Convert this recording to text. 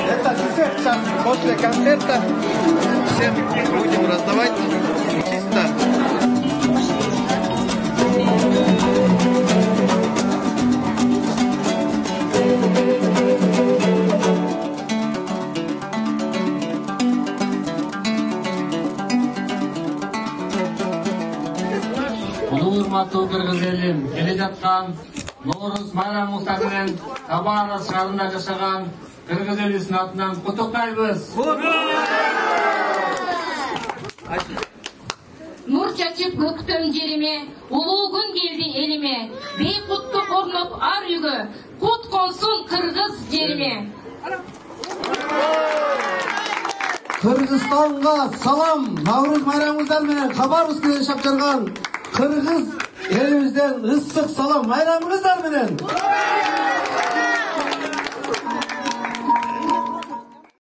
Это десерт сейчас после концерта. Всем будем раздавать чисто. Урматтуу кыргыз элим, келе жаткан Нооруз байрамыңыздар менен Кабара шаарында жашаган кыргыз элибиздин атынан куттуктайбыз. Нур чачып көктөм жериме, улуу күн келди элиме, бейкутту корноп ар үйгө, кут консун кыргыз жериме. Кыргызстанга салам, Наурыз байрамыңыздар менен Хабаровскте жашап жүргөн кыргыз элибизден ысык салам, байрамыңыздар менен.